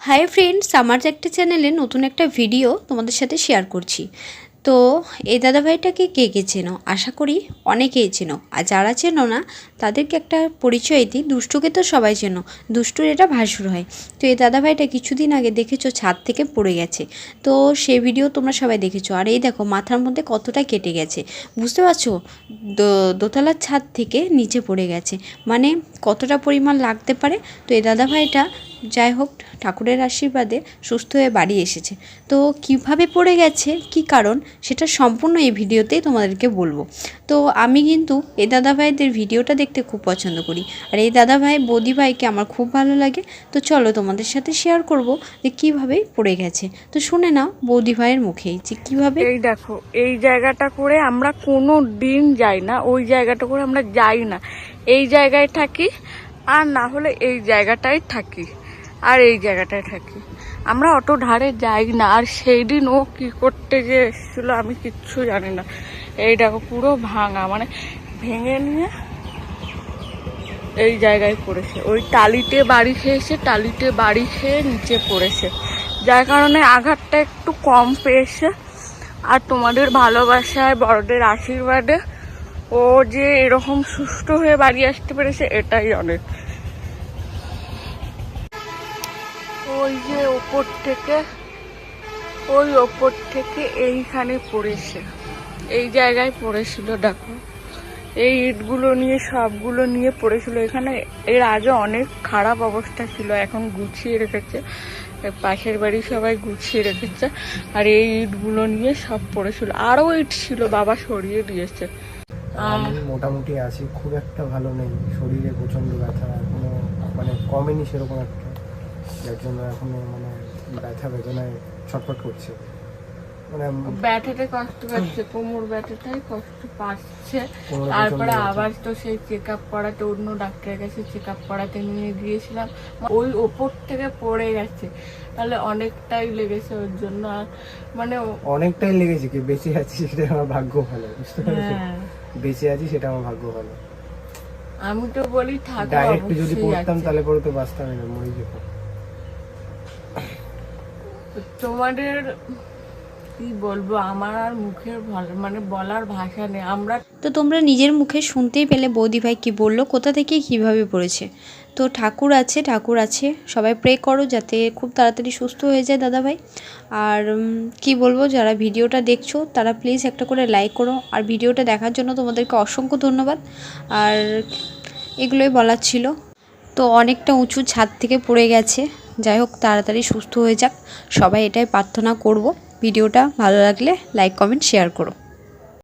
Hi friends, আমার একটা চ্যানেলে নতুন একটা ভিডিও তোমাদের সাথে শেয়ার করছি। তো এই দাদাভাইটাকে কে কে চেনো? আশা করি অনেকেই চেনো, আর যারা চেনো না তাদেরকে একটা পরিচয় দিই। দুষ্টুকে তো সবাই চেনো, দুষ্টুর এটা ভাসুর হয়। তো এই দাদাভাইটা কিছুদিন আগে দেখেছো ছাদ থেকে পড়ে গেছে, তো সেই ভিডিও তোমরা সবাই দেখেছো। আর এই দেখো মাথার মধ্যে কতটা কেটে গেছে, বুঝতে পারছো? দোতলার ছাদ থেকে নিচে পড়ে গেছে, মানে কতটা পরিমাণ লাগতে পারে। তো এই দাদাভাইটা যাই হোক ঠাকুরের আশীর্বাদে সুস্থ হয়ে বাড়ি এসেছে। তো কিভাবে পড়ে গেছে, কি কারণ, সেটা সম্পূর্ণ এই ভিডিওতেই তোমাদেরকে বলবো। তো আমি কিন্তু এই দাদাভাইদের ভিডিওটা দেখতে খুব পছন্দ করি, আর এই দাদাভাই বৌদি ভাইকে আমার খুব ভালো লাগে। তো চলো তোমাদের সাথে শেয়ার করব যে কীভাবে পড়ে গেছে। তো শুনে নাও বৌদি ভাইয়ের মুখেই যে কীভাবে। এই দেখো, এই জায়গাটা করে আমরা কোনো দিন যাই না, ওই জায়গাটা করে আমরা যাই না। এই জায়গায় থাকি, আর না হলে এই জায়গাটায় থাকি, আর এই জায়গাটায় থাকি। আমরা অত ধারে যাই না। আর সেই দিন ও কি করতে যে এসেছিলো আমি কিচ্ছু জানি না। এই দেখো পুরো ভাঙা, মানে ভেঙে নিয়ে এই জায়গায় পড়েছে। ওই টালিতে বাড়ি খেয়েছে, টালিতে বাড়ি খেয়ে নিচে পড়েছে, যার কারণে আঘাতটা একটু কম পেয়েছে। আর তোমাদের ভালোবাসায়, বড়দের আশীর্বাদে ও যে এরকম সুস্থ হয়ে বাড়ি আসতে পেরেছে, এটাই অনেক। ওই যে ওপর থেকে, ওই ওপর থেকে এইখানে পড়েছে, এই জায়গায় পড়েছিল। দেখো এই ইটগুলো নিয়ে, সবগুলো নিয়ে পড়েছিল এখানে। এর আগে অনেক খারাপ অবস্থা ছিল, এখন গুছিয়ে রেখেছে, পাশের বাড়ি সবাই গুছিয়ে রেখেছে। আর এই ইটগুলো নিয়ে সব পড়েছিল, আরও ইট ছিল, বাবা সরিয়ে দিয়েছে। আমি মোটামুটি আছি, খুব একটা ভালো নেই, শরীরে প্রচণ্ড ব্যথা, এখনো মানে কমেনি সেরকম একটা, যার জন্য এখনো মানে ব্যথা বেদনায় ছটফট করছে, মানে ব্যথাতে কষ্ট পাচ্ছে, কোমর ব্যথাটাই কষ্ট পাচ্ছে। তারপরে আবার তো সেই চেক আপ করাতে, অন্য ডাক্তারের কাছে চেক আপ করাতে নিয়ে গিয়েছিলাম, ওই ওপর থেকে পড়ে গেছে, তাহলে অনেকটাই লেগেছে ওর জন্য। আর মানে অনেকটাই লেগেছে, কি বেঁচে আছি সেটা আমার ভাগ্য ভালো, বুঝতে পারছো? বেঁচে আছি সেটা আমার ভাগ্য ভালো। আমি তো বলি থাকো, ডাইরেক্ট যদি পড়তাম তাহলে পরে তো বাঁচতাম না, মরে যেতাম। তোমাদের কি বলবো, আমার আর মুখের মানে বলার ভাষা নেই। আমরা তো তোমরা নিজের মুখে শুনতেই পেলে বৌদি ভাই কী বললো, কোথা থেকে কীভাবে পড়েছে। তো ঠাকুর আছে, ঠাকুর আছে, সবাই প্রে করো যাতে খুব তাড়াতাড়ি সুস্থ হয়ে যায় দাদাভাই। আর কি বলবো, যারা ভিডিওটা দেখছো তারা প্লিজ একটা করে লাইক করো, আর ভিডিওটা দেখার জন্য তোমাদেরকে অসংখ্য ধন্যবাদ। আর এগুলোই বলার ছিল। তো অনেকটা উঁচু ছাদ থেকে পড়ে গেছে, যাই হোক তাড়াতাড়ি সুস্থ হয়ে যাক, সবাই এটাই প্রার্থনা করব। ভিডিওটা ভালো লাগলে লাইক, কমেন্ট, শেয়ার করো।